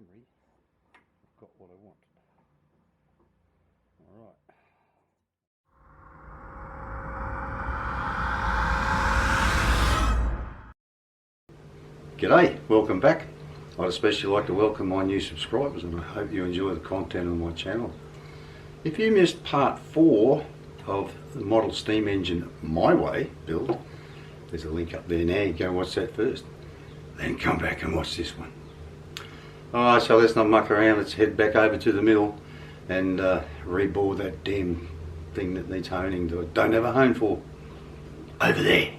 memory, I've got what I want. Alright. G'day, welcome back. I'd especially like to welcome my new subscribers, and I hope you enjoy the content on my channel. If you missed part 4 of the model steam engine My Way build, there's a link up there now. You go watch that first, then come back and watch this one. Alright, so let's not muck around, let's head back over to the mill and rebore that damn thing that needs honing that I don't have a hone for. Over there.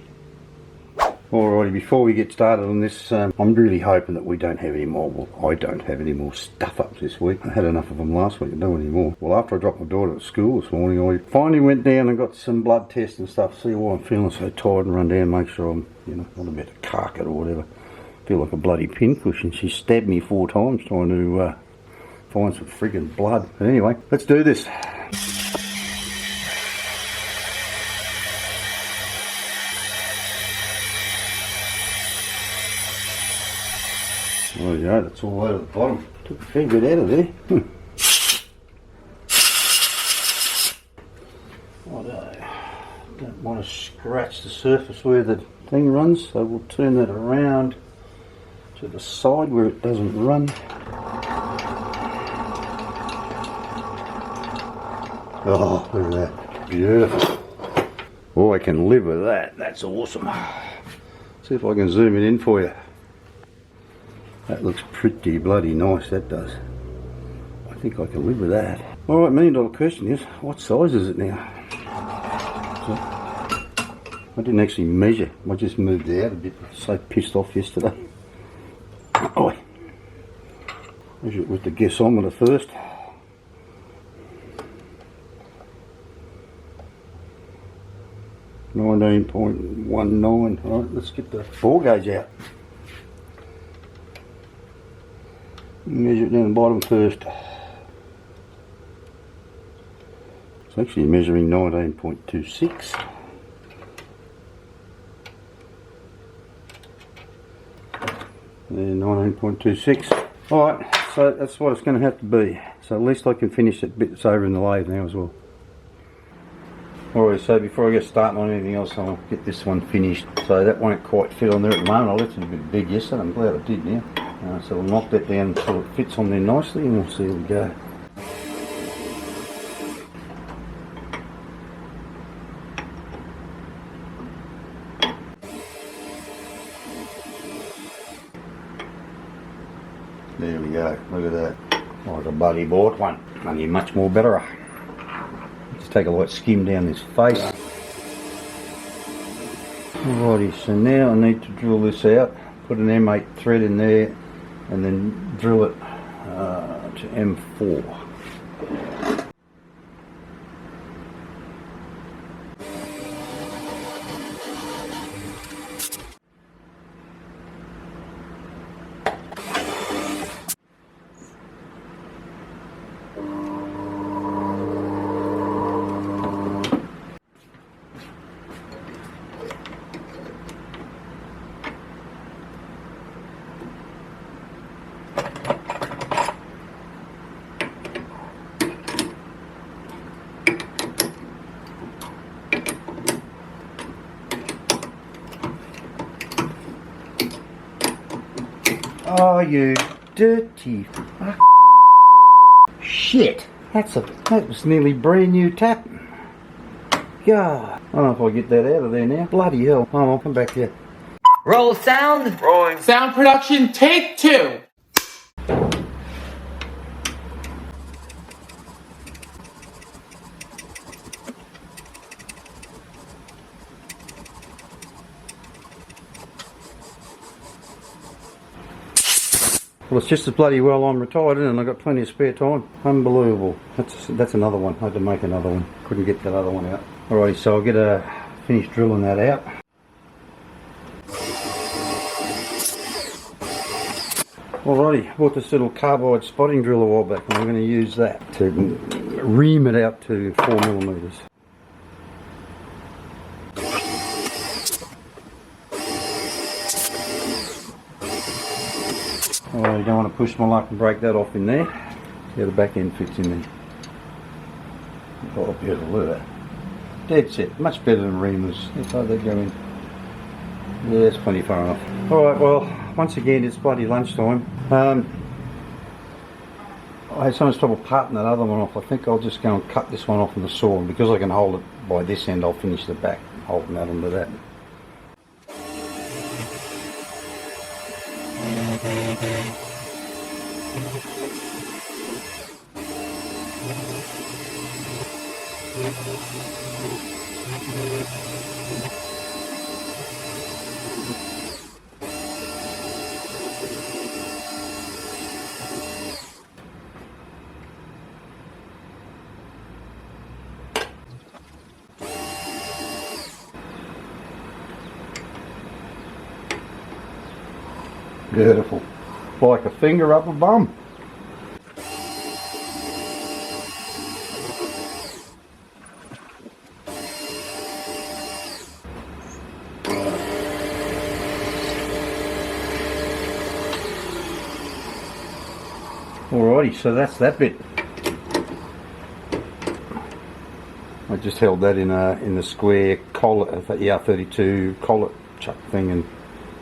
Alrighty, before we get started on this, I'm really hoping that we don't have any more, well, I don't have any more stuff up this week. I had enough of them last week, I don't want any more. Well, after I dropped my daughter at school this morning, I finally went down and got some blood tests and stuff, see why I'm feeling so tired, and run down, make sure I'm, you know, not about to cark it or whatever. I feel like a bloody pincushion. She stabbed me 4 times trying to find some friggin' blood. But anyway, let's do this. There we go, that's all out of the bottom. Took a fair bit out of there. I don't want to scratch the surface where the thing runs, so we'll turn that around to the side where it doesn't run. Oh, look at that. Beautiful. Oh, I can live with that. That's awesome. See if I can zoom it in for you. That looks pretty bloody nice, that does. I think I can live with that. Alright, $1 million question is, what size is it now? So, I didn't actually measure, I just moved it out a bit. I was so pissed off yesterday. Oh, measure it with the guessometer first. $19.19. Alright, let's get the bore gauge out. Measure it down the bottom first. It's actually measuring 19.26. And 19.26. Alright, so that's what it's going to have to be. So at least I can finish that bit that's over in the lathe now as well. Alright, so before I get started on anything else, I'll get this one finished. So that won't quite fit on there at the moment. I left it a bit big yesterday. I'm glad I did now. So we'll knock that down so it fits on there nicely, and we'll see how we go. There we go, look at that. Like a bloody bought one. Only much more better. Just take a light skim down this face. Alrighty, so now I need to drill this out. Put an M8 thread in there and then drill it to M4. Oh, you dirty fucking shit! That was nearly brand new tap. God, I don't know if I get that out of there now. Bloody hell! Oh, I'll come back here. Roll sound. Rolling. Sound production, take 2. Well, it's just as bloody well I'm retired and I've got plenty of spare time. Unbelievable. That's another one. I had to make another one. Couldn't get that other one out. Alrighty, so I'll get finish drilling that out. Alrighty, bought this little carbide spotting drill a while back, and I'm going to use that to ream it out to 4mm. you don't want to push my luck and break that off in there. See how the back end fits in there. Oh, beautiful, look at that. Dead set, much better than reamers. That's how they go in. Yeah, it's plenty far enough. Alright, well, once again, it's bloody lunchtime. I had so much trouble parting that other one off. I think I'll just go and cut this one off in the saw, and because I can hold it by this end, I'll finish the back, holding that onto that. Beautiful. Like a finger up a bum. Alrighty, so that's that bit. I just held that in the square collar, ER32 collar chuck thing, and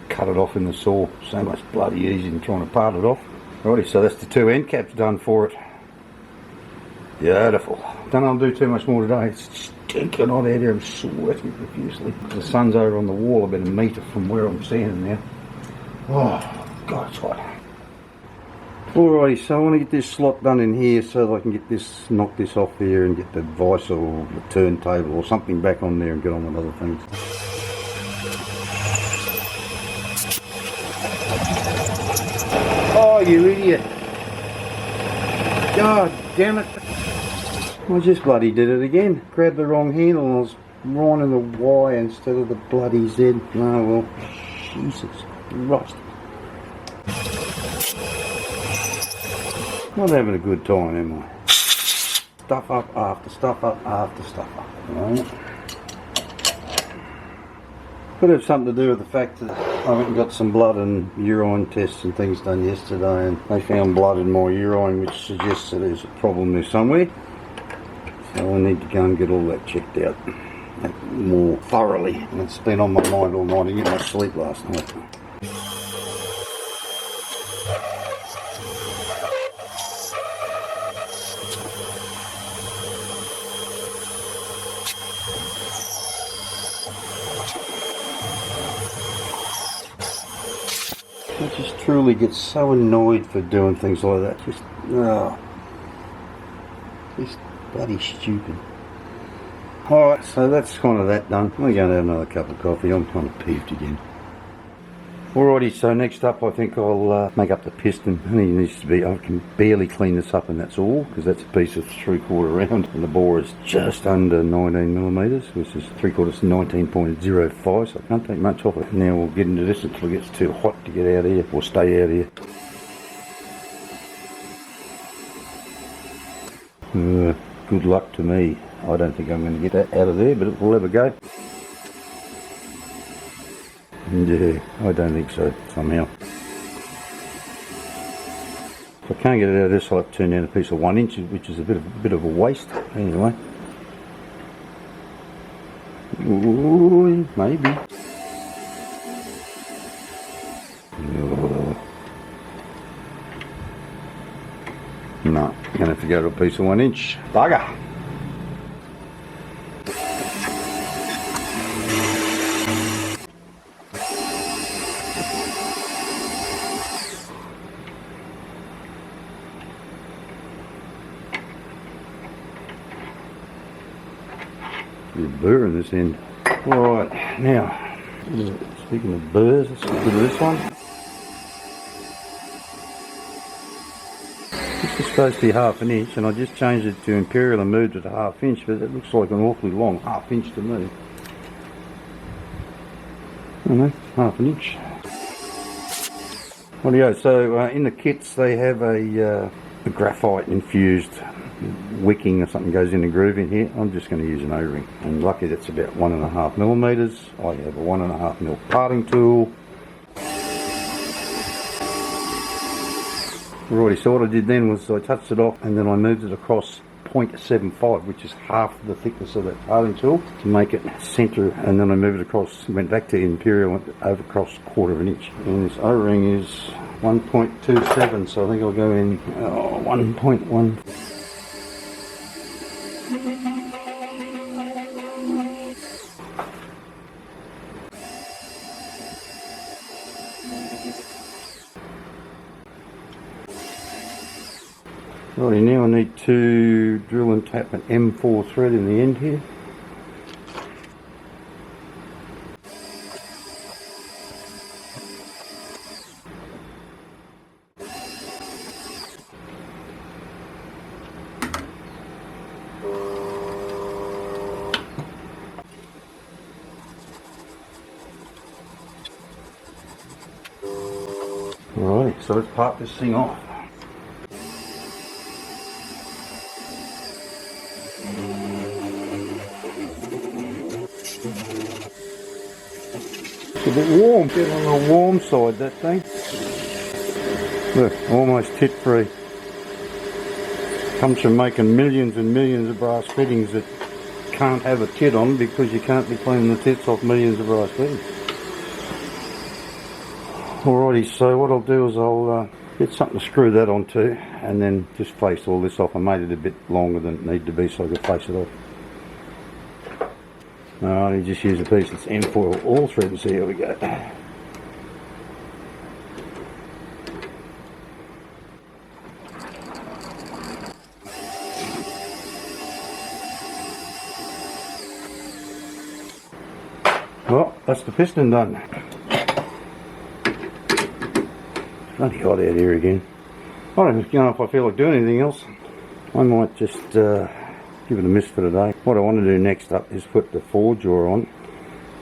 cut it off in the saw. So much bloody easier than trying to part it off. Alrighty, so that's the two end caps done for it. Beautiful. Don't want to do too much more today. It's stinking hot out here. I'm sweating profusely. The sun's over on the wall about a metre from where I'm standing now. Oh, God, it's hot. Alrighty, so I want to get this slot done in here so that I can get this, knock this off here and get the vise or the turntable or something back on there and get on with other things. Oh, you idiot. God damn it. I just bloody did it again. Grabbed the wrong handle and I was winding the Y instead of the bloody Z. Oh well, Jesus Christ. Not having a good time, am I? Stuff up after stuff up after stuff up. Right? Could have something to do with the fact that I went and got some blood and urine tests and things done yesterday, and they found blood in my urine, which suggests that there's a problem there somewhere. So I need to go and get all that checked out more thoroughly. And it's been on my mind all night. I didn't get much sleep last night. I just truly get so annoyed for doing things like that. Just bloody stupid. Alright, so that's kind of that done. I'm going to have another cup of coffee. I'm kind of peeved again. Alrighty, so next up I think I'll make up the piston. It needs to be, I can barely clean this up and that's all, because that's a piece of 3/4 round and the bore is just under 19mm, which is 3/4 19.05, so I can't take much off it. Now we'll get into this until it gets too hot to get out of here, or stay out of here. Good luck to me. I don't think I'm going to get that out of there, but we'll have a go. Yeah, I don't think so, somehow. If I can't get it out of this, I'll have to turn down a piece of 1 inch, which is a bit of a waste. Anyway. Ooh, maybe. No, I'm going to have to go to a piece of 1 inch. Bugger! There's a burr in this end. Alright, now, speaking of burrs, let's get rid of this one. This is supposed to be 1/2 inch, and I just changed it to Imperial and moved it to 1/2 inch, but it looks like an awfully long 1/2 inch to me. I don't know, 1/2 inch. Rightio, so in the kits they have a graphite infused wicking or something goes in the groove in here. I'm just going to use an O-ring, and lucky that's about 1.5mm. I have a 1.5mm parting tool. Alrighty, so what I did then was I touched it off and then I moved it across 0.75, which is half the thickness of that filing tool, to make it centre, and then I moved it across, went back to Imperial, went over across 1/4 inch. And this O-ring is 1.27, so I think I'll go in 1.1. Righty, now I need to drill and tap an M4 thread in the end here. Alright, so let's part this thing off. It's a bit warm, get on the warm side, that thing. Look, almost tit free. Comes from making millions and millions of brass fittings that can't have a tit on because you can't be cleaning the tits off millions of brass fittings. Alrighty, so what I'll do is I'll get something to screw that onto and then just face all this off. I made it a bit longer than it needed to be so I could face it off. Alright, just use a piece that's M-foil all thread and see how we go. Well, that's the piston done. Bloody hot out here again. I don't know if I feel like doing anything else. I might just give it a miss for today. What I want to do next up is put the forge jaw on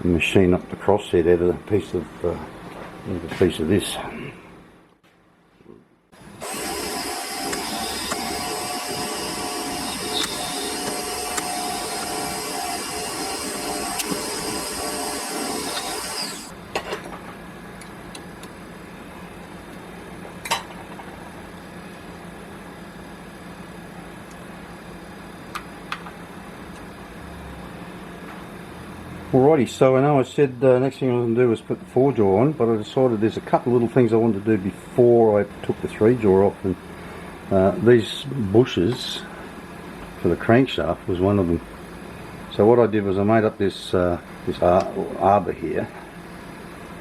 and machine up the crosshead out of a piece of this. Alrighty, so I know I said next thing I was going to do was put the 4-jaw on, but I decided there's a couple of little things I wanted to do before I took the 3-jaw off, and these bushes for the crankshaft was one of them. So what I did was I made up this arbor here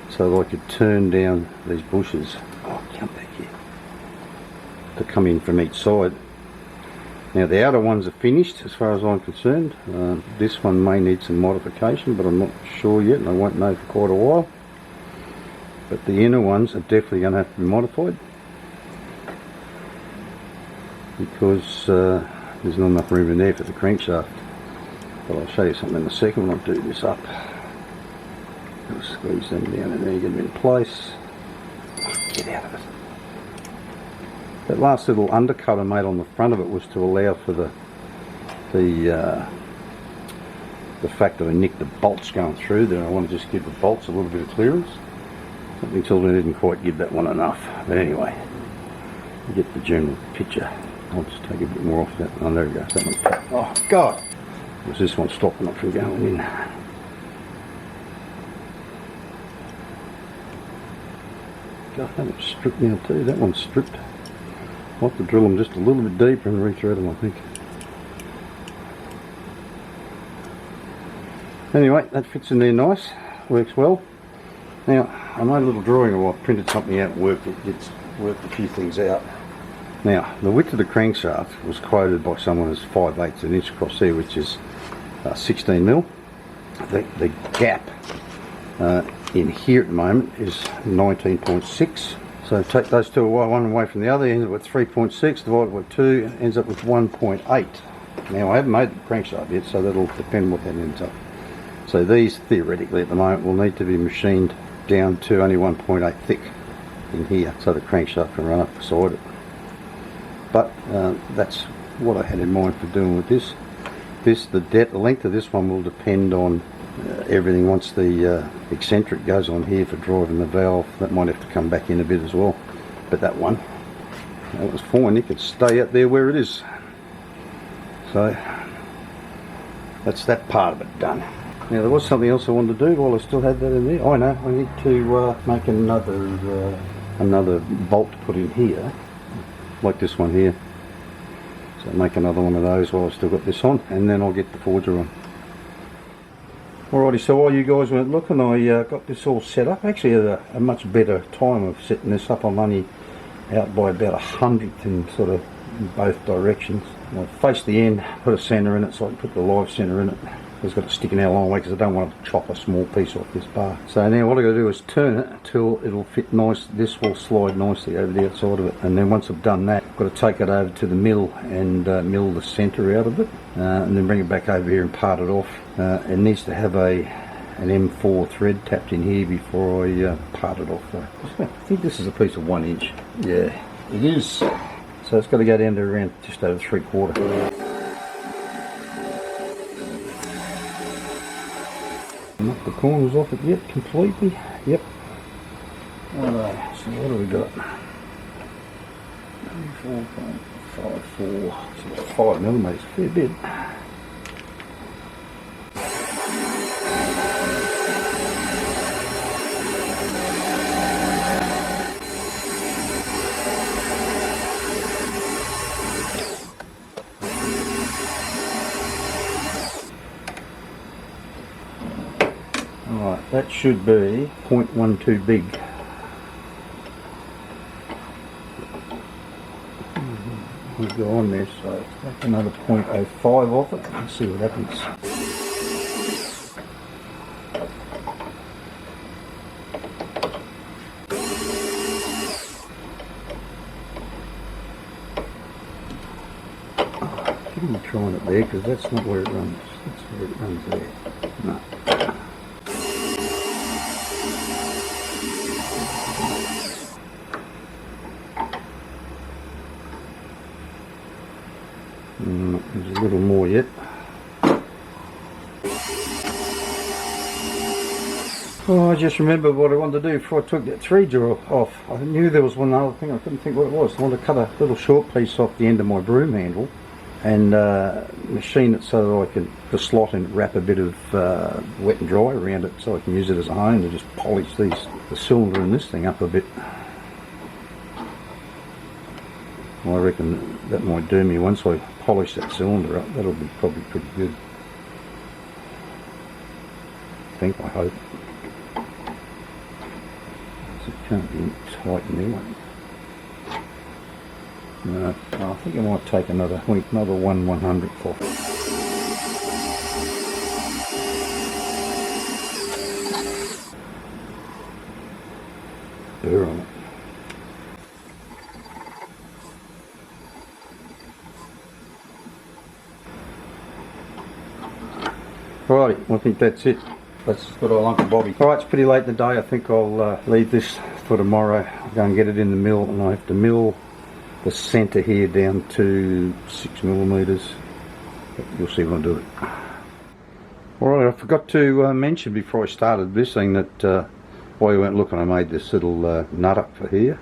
so that I could turn down these bushes. Oh, come back here. To come in from each side. Now the outer ones are finished as far as I'm concerned. This one may need some modification, but I'm not sure yet and I won't know for quite a while. But the inner ones are definitely going to have to be modified because there's not enough room in there for the crankshaft. But I'll show you something in a second when I do this up. I'll squeeze them down and then get them in place. Get out of it. That last little undercut I made on the front of it was to allow for the fact that I nicked the bolts going through there. I want to just give the bolts a little bit of clearance. Something tells me I didn't quite give that one enough. But anyway, you get the general picture. I'll just take a bit more off that. Oh, there we go. That one. Oh, God! Was this one stopping it from going in? God, that one's stripped now too. That one's stripped. I'll have to drill them just a little bit deeper and rethread them, I think. Anyway, that fits in there nice, works well. Now, I made a little drawing of I printed something out and worked a few things out. Now, the width of the crankshaft was quoted by someone as 5/8 an inch across there, which is 16 mil. The gap in here at the moment is 19.6. So take those two away, one away from the other, ends up with 3.6, divided by 2, ends up with 1.8. Now I haven't made the crankshaft yet, so that'll depend on what that ends up. So these, theoretically at the moment, will need to be machined down to only 1.8 thick in here, so the crankshaft can run up beside it. But that's what I had in mind for doing with this. The length of this one will depend on everything. Once the eccentric goes on here for driving the valve, that might have to come back in a bit as well. But that one That was fine, it could stay up there where it is. So that's that part of it done. Now there was something else I wanted to do while I still had that in there. I know, I need to make another bolt to put in here, like this one here. So make another one of those while I've still got this on, and then I'll get the forger on. Alrighty, so while you guys weren't looking, I got this all set up. Actually had a much better time of setting this up. I'm only out by about 100th in sort of in both directions. I faced the end, put a centre in it, so I can put the live centre in it. It's got to stick in out a long way because I don't want to chop a small piece off this bar. So now what I've got to do is turn it until it'll fit nice. This will slide nicely over the outside of it, and then once I've done that, I've got to take it over to the mill and mill the centre out of it, and then bring it back over here and part it off. It needs to have an M4 thread tapped in here before I part it off. I think this is a piece of 1 inch. Yeah, it is. So it's got to go down to around just over 3/4. Knock the corners off it yet completely. Yep. Alright, so what have we got? 4.54, so 5mm, fair bit. Alright, that should be 0.12 big. We'll go on there, so take another 0.05 off it and see what happens. Give me trying it there because that's not where it runs. That's where it runs there. No. There's a little more yet. Oh, I just remembered what I wanted to do before I took that 3-jaw off. I knew there was one other thing, I couldn't think what it was. I wanted to cut a little short piece off the end of my broom handle and machine it so that I can, the slot, and wrap a bit of wet and dry around it so I can use it as a hone to just polish the cylinder in this thing up a bit. I reckon that might do me once I polish that cylinder up. That'll be probably pretty good. I hope. It can't be tight anyway. No, I think I might take another 1/100th off. Burr on it. Right, I think that's it. That's good old Uncle Bobby. Alright, it's pretty late in the day. I think I'll leave this for tomorrow. I'll go and get it in the mill, and I have to mill the centre here down to 6mm. You'll see when I do it. Alright, I forgot to mention before I started this thing that while you weren't looking, I made this little nut up for here.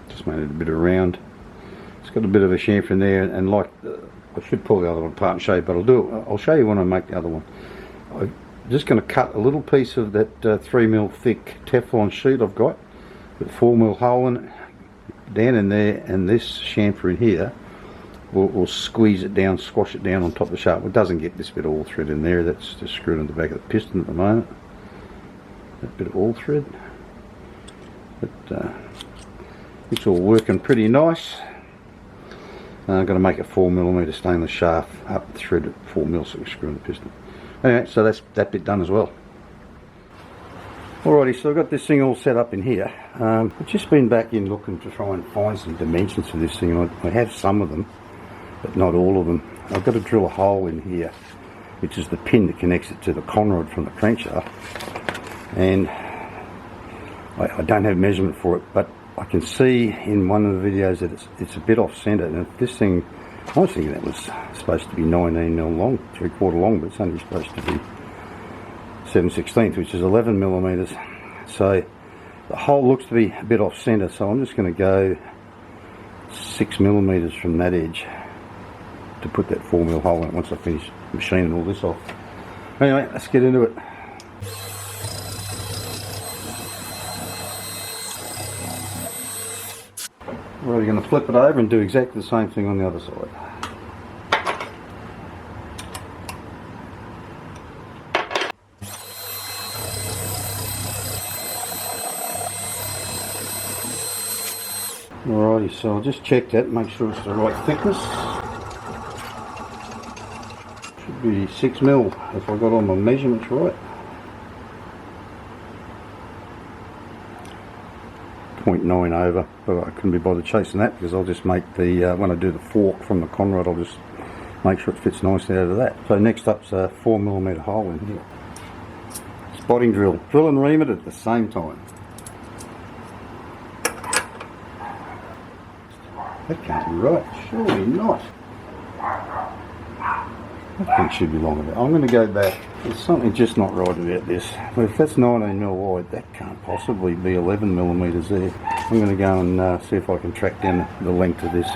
Just made it a bit of round. It's got a bit of a chamfer in there, and like I should pull the other one apart and show you, but I'll show you when I make the other one. I'm just going to cut a little piece of that 3mm thick Teflon sheet I've got with a 4mm hole in it, down in there, and this chamfer in here will squeeze it down, squash it down on top of the shaft. It doesn't get this bit of all thread in there. That's just screwed in the back of the piston at the moment. That bit of all thread, but it's all working pretty nice. I've got to make a 4mm stainless shaft up the thread at 4mm so we screw in the piston. Anyway, so that's that bit done as well. Alrighty, so I've got this thing all set up in here. I've just been back in looking to try and find some dimensions for this thing. I have some of them, but not all of them. I've got to drill a hole in here, which is the pin that connects it to the conrod from the crankshaft. And I don't have measurement for it, but I can see in one of the videos that it's a bit off centre, and if this thing, I was thinking that was supposed to be 19mm long, 3/4 long, but it's only supposed to be 7/16, which is 11 millimeters. So the hole looks to be a bit off center, so I'm just going to go 6 millimeters from that edge to put that 4mm hole in it once I finish machining all this off. Anyway, let's get into it. We're going to flip it over and do exactly the same thing on the other side. Alrighty, so I'll just check that, make sure it's the right thickness. Should be 6mm if I got all my measurements right. 0.9 over, but I couldn't be bothered chasing that because I'll just make the, when I do the fork from the conrod, I'll just make sure it fits nicely out of that. So next up's a 4mm hole in here. Spotting drill. Drill and ream it at the same time. That can't be right, surely not. That thing should be longer. I'm going to go back. There's something just not right about this. Well, if that's 19mm wide, that can't possibly be 11mm there. I'm going to go and see if I can track down the length of this.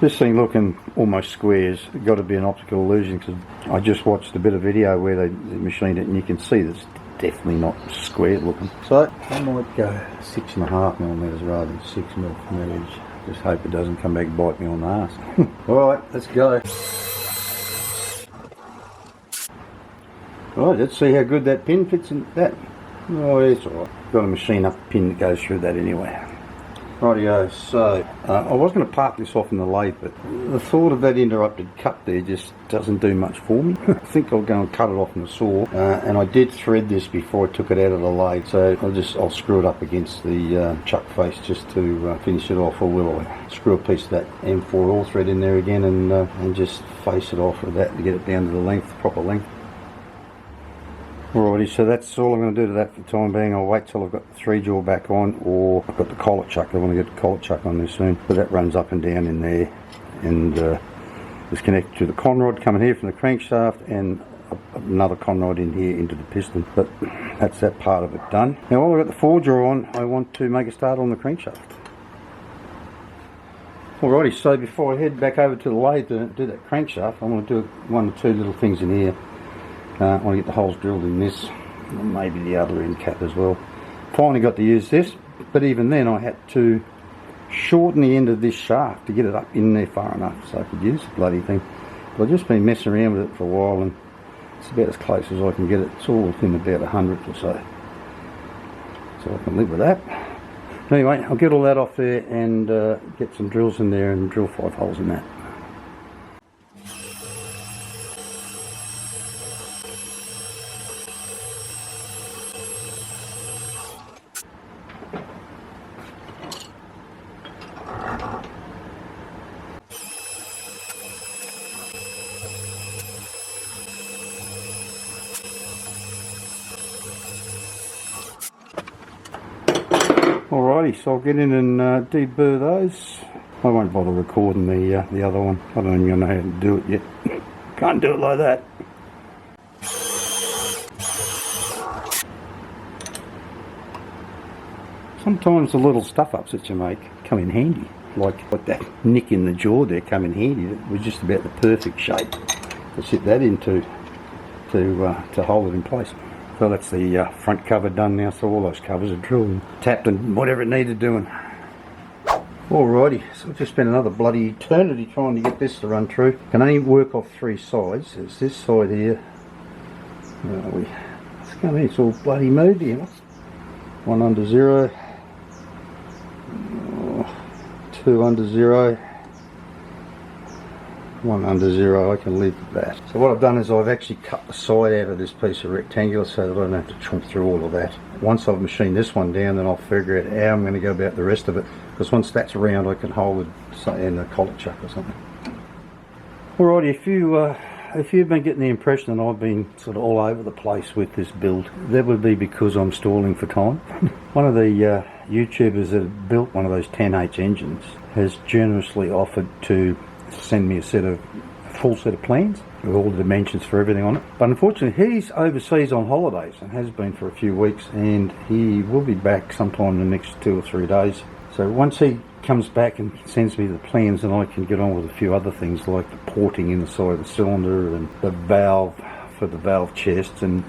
This thing looking almost square has got to be an optical illusion because I just watched a bit of video where they machined it and you can see that it's definitely not square looking. So I might go 6.5mm rather than 6mm from that edge. Just hope it doesn't come back and bite me on the arse. Alright, let's go. Alright, let's see how good that pin fits in that. Oh, it's alright. Got a machine up pin that goes through that anyway. Rightio, so I was going to park this off in the lathe, but the thought of that interrupted cut there just doesn't do much for me. I think I'll go and cut it off in the saw, and I did thread this before I took it out of the lathe, so I'll screw it up against the chuck face just to finish it off, or will I screw a piece of that M4 all thread in there again and just face it off with that to get it down to the length, proper length. Alrighty, so that's all I'm going to do to that for the time being. I'll wait till I've got the 3-jaw back on, or I've got the collet chuck. I want to get the collet chuck on this soon. But that runs up and down in there, and is connected to the conrod coming here from the crankshaft, and another conrod in here into the piston. But that's that part of it done. Now while I've got the 4-jaw on, I want to make a start on the crankshaft. Alrighty, so before I head back over to the lathe to do that crankshaft, I want to do 1 or 2 little things in here. I want to get the holes drilled in this, and maybe the other end cap as well. Finally got to use this, but even then I had to shorten the end of this shaft to get it up in there far enough so I could use the bloody thing. But I've just been messing around with it for a while, and it's about as close as I can get it. It's all within about 100th or so. So I can live with that. Anyway, I'll get all that off there and get some drills in there and drill 5 holes in that. Alrighty, so I'll get in and deburr those. I won't bother recording the other one. I don't even know how to do it yet. Can't do it like that. Sometimes the little stuff-ups that you make come in handy. Like that nick in the jaw there come in handy. It was just about the perfect shape to sit that into to hold it in place. So that's the front cover done now, so all those covers are drilled and tapped and whatever it needed doing. Alrighty, so I've just spent another bloody eternity trying to get this to run through. Can only work off 3 sides. There's this side here. It's come in, it's all bloody moved here. 1 under 0. 2 under 0. 1 under 0, I can live with that. So what I've done is I've actually cut the side out of this piece of rectangular so that I don't have to chomp through all of that. Once I've machined this one down, then I'll figure out how I'm going to go about the rest of it, because once that's around I can hold it in a collet chuck or something. Alrighty, if you've been getting the impression that I've been sort of all over the place with this build, that would be because I'm stalling for time. One of the YouTubers that built one of those 10H engines has generously offered to send me a set of full set of plans with all the dimensions for everything on it. But unfortunately he's overseas on holidays and has been for a few weeks, and he will be back sometime in the next 2 or 3 days. So once he comes back and sends me the plans, then I can get on with a few other things like the porting inside the cylinder and the valve for the valve chest and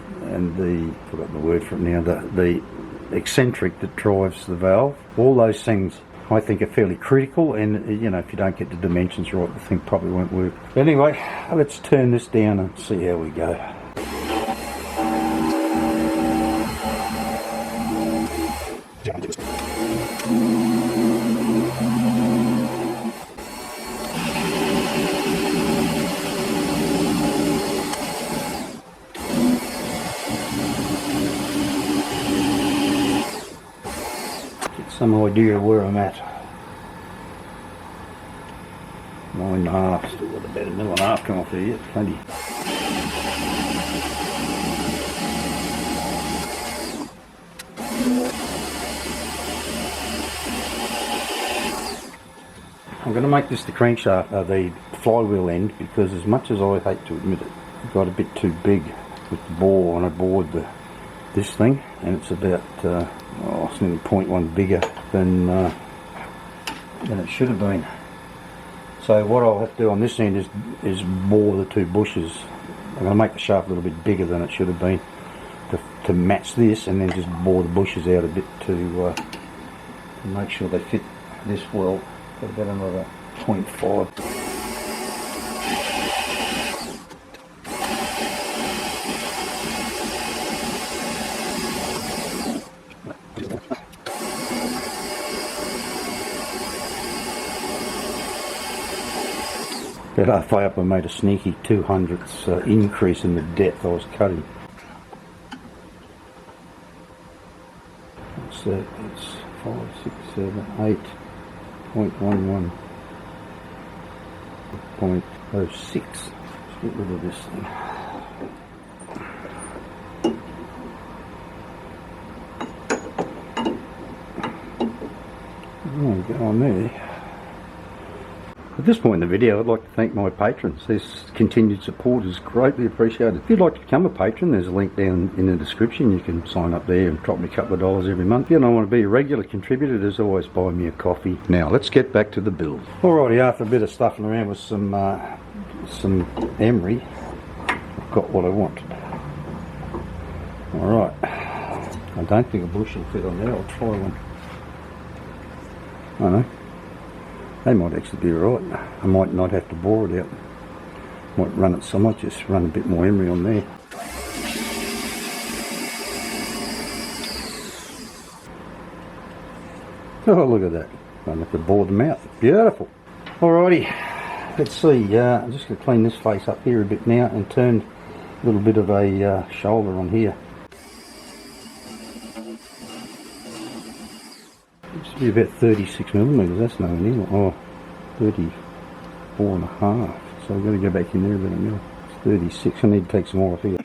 the, I've forgotten the word for it now, the eccentric that drives the valve. All those things I think are fairly critical, and you know, if you don't get the dimensions right, the thing probably won't work. But anyway, let's turn this down and see how we go. Some idea of where I'm at. 9.5, still got about 1.5 come off there yet, plenty. I'm going to make this the crankshaft, the flywheel end, because as much as I hate to admit it, it got a bit too big with the bore when I bored this thing, and it's about it's nearly 0.1 bigger than it should have been. So what I'll have to do on this end is bore the 2 bushes. I'm going to make the shaft a little bit bigger than it should have been to match this, and then just bore the bushes out a bit to make sure they fit this well. Got about another 0.5. About halfway up I made a sneaky 2/100ths increase in the depth I was cutting. It's 5, 6, 7, 8.11, 0.06. Let's get rid of this thing. There we go on there. At this point in the video, I'd like to thank my patrons. This continued support is greatly appreciated. If you'd like to become a patron, there's a link down in the description. You can sign up there and drop me a couple of dollars every month. If you don't want to be a regular contributor, there's always buy me a coffee. Now, let's get back to the build. Alrighty, after a bit of stuffing around with some emery, I've got what I want. Alright, I don't think a bush will fit on there. I'll try one. I know. They might actually be right. I might not have to bore it out. Might run it, so I might just run a bit more emery on there. Oh, look at that. I don't have to bore them out. Beautiful. Alrighty, let's see. I'm just going to clean this face up here a bit now and turn a little bit of a shoulder on here. Used to be about 36mm, that's no near. Oh, 34.5. So I've got to go back in there about a mil. It's 36. I need to take some more off here.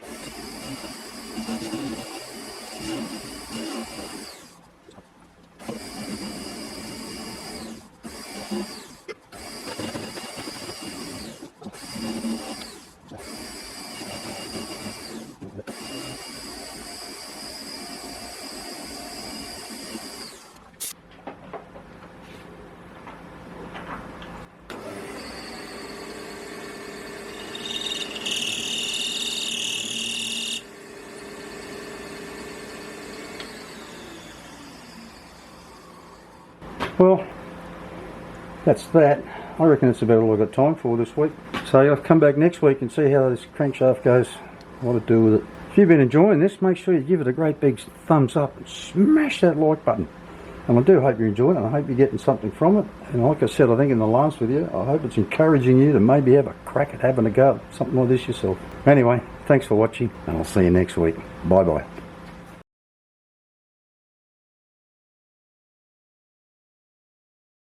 Well, that's that. I reckon that's about all I've got time for this week. So I'll come back next week and see how this crankshaft goes, what to do with it. If you've been enjoying this, make sure you give it a great big thumbs up and smash that like button. And I do hope you're enjoying it. I hope you're getting something from it. And like I said, I think in the last video, I hope it's encouraging you to maybe have a crack at having a go at something like this yourself. Anyway, thanks for watching, and I'll see you next week. Bye bye.